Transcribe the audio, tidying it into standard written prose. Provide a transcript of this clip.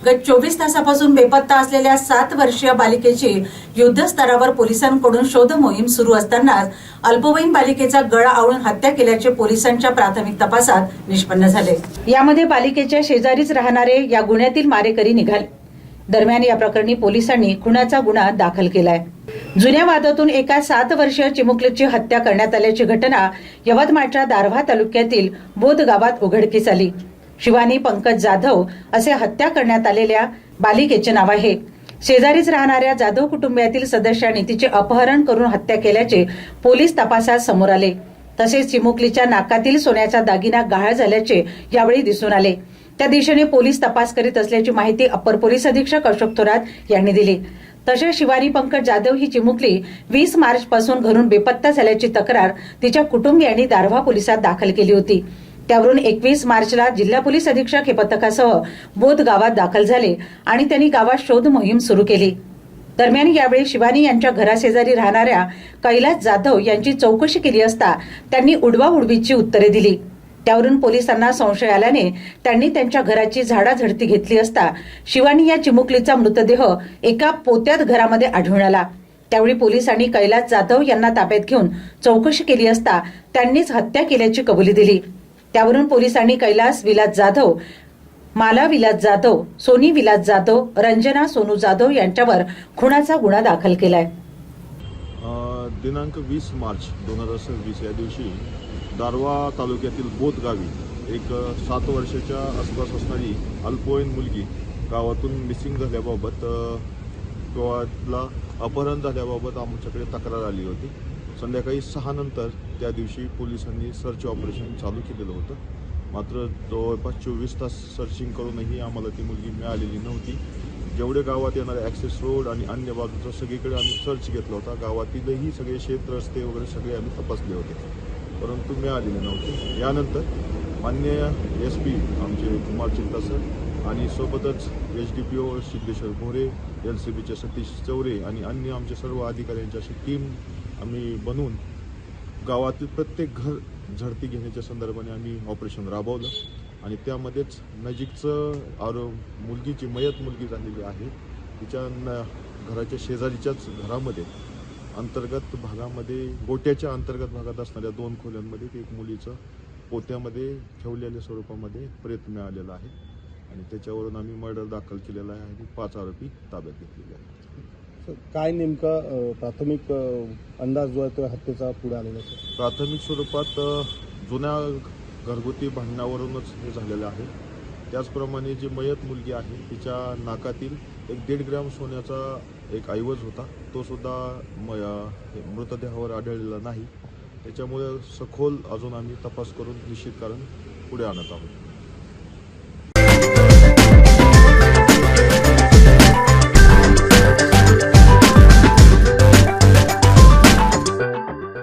गत 24 तासापासून बेपत्ता असलेल्या 7 वर्षीय बालिकेची युद्धस्तरावर पोलिसांकडून शोध मोहीम सुरू असतानाच अल्पवयीन बालिकेचा गळा आवळून हत्या केल्याचे पोलिसांच्या प्राथमिक तपासात निष्पन्न झाले। यामध्ये बालिकेच्या शेजारीच राहणारे या गुन्ह्यातील मारेकरी निघाले। दरम्यान या प्रकरणी पोलिसांनी खुनाचा गुन्हा दाखल केलाय। जुन्या वादातून एका 7 वर्षीय चिमुकलीची हत्या करण्यात आल्याची घटना यवतमाळच्या दारव्हा तालुक्यातील बोध गावात उघडकीस आली। शिवानी पंकज जाधव असे हत्या करण्यात आलेल्या बालिकेचे नाव आहे। शेजारीच राहणाऱ्या जाधव कुटुंबातील सदस्यांनी तिचे अपहरण करून हत्या केल्याचे पोलीस तपासात समोर आले। तसेच चिमुकलीच्या नाकातील सोन्याचा दागिना गहाळ झाल्याचे यावेळी दिसून आले। त्या दिशेने पोलीस तपास करीत असल्याची माहिती अप्पर पोलीस अधीक्षक अशोक थोरात यांनी दिली। तसेच शिवानी पंकज जाधव ही चिमुकली 20 मार्च पासून घरून बेपत्ता झाल्याची तक्रार तिच्या कुटुंबियांनी दारव्हा पोलिसात दाखल केली होती। त्यावरून 21 मार्चला जिल्हा पोलीस अधीक्षक हे पथकासह बोध गावात दाखल झाले आणि त्यांनी गावात शोध मोहीम सुरू केली। दरम्यान यावेळी शिवानी यांच्या घराशेजारी राहणाऱ्या कैलास जाधव यांची चौकशी केली असता त्यांनी उडवाउडवीची उत्तरे दिली। त्यावरून पोलिसांना संशय आल्याने त्यांनी त्यांच्या घराची झाडाझडती घेतली असता शिवानी या चिमुकलीचा मृतदेह एका पोत्यात घरामध्ये आढळून आला। त्यावेळी पोलिसांनी कैलास जाधव यांना ताब्यात घेऊन चौकशी केली असता त्यांनीच हत्या केल्याची कबुली दिली। त्यावरून पोलिसांनी कैलास विलास जाधव, माला विलास जाधव, सोनी विलास जाधव, रंजना सोनू जाधव यांच्यावर खुनाचा गुन्हा दाखल केलाय। दिनांक 20 मार्च 2026 या दिवशी दारव्हा तालुक्यातील बोध गावी एक 7 वर्षाच्या आसपास असणारी अल्पवयीन मुलगी गावातून मिसिंग झाल्याबाबत किंवा अपहरण झाल्याबाबत आमच्याकडे तक्रार आली होती। संध्याकाळी 6 नंतर त्या दिवशी पोलिसांनी सर्च ऑपरेशन चालू केलेलं होतं। मात्र जवळपास 24 तास सर्चिंग करूनही आम्हाला ती मुलगी मिळालेली नव्हती। जेवढे गावात येणारे ॲक्सेस रोड आणि अन्य बाजूचं सगळीकडे आम्ही सर्च घेतला होता। गावातीलही सगळे शेत रस्ते वगैरे सगळे आम्ही तपासले होते, परंतु मिळालेले नव्हते। यानंतर माननीय SP आमचे कुमार चिंता सर आणि सोबतच HDPO सिद्धेश्वर भोरे, LCBचे सतीश चौरे आणि अन्य आमचे सर्व अधिकाऱ्यांची अशी टीम आम्ही बनवून गावातील प्रत्येक घर झडती घेण्याच्या संदर्भाने आम्ही ऑपरेशन राबवलं आणि त्यामध्येच नजीकचं मुलगीची मयत मुलगी झालेली आहे। तिच्या घराच्या शेजारीच्याच घरामध्ये अंतर्गत भागामध्ये गोट्याच्या अंतर्गत भागात असणाऱ्या 2 खोल्यांमध्ये एक मुलीचं पोत्यामध्ये ठेवलेल्या स्वरूपामध्ये प्रेत मिळालेलं आहे आणि त्याच्यावरून आम्ही मर्डर दाखल केलेला आहे आणि 5 आरोपी ताब्यात घेतलेले आहेत। काय नेमका प्राथमिक अंदाज जो आहे तो हत्येचा पुढे आलेला आहे? प्राथमिक स्वरूपात जुन्या घरगुती भांडणावरूनच हे झालेलं आहे। त्याचप्रमाणे जी मयत मुलगी आहे तिच्या नाकातील 1.5 ग्रॅम सोन्याचा एक ऐवज होता, तो सुद्धा मृतदेहावर आढळलेला नाही। त्याच्यामुळे सखोल अजून आम्ही तपास करून निश्चित कारण पुढे आणत आहोत।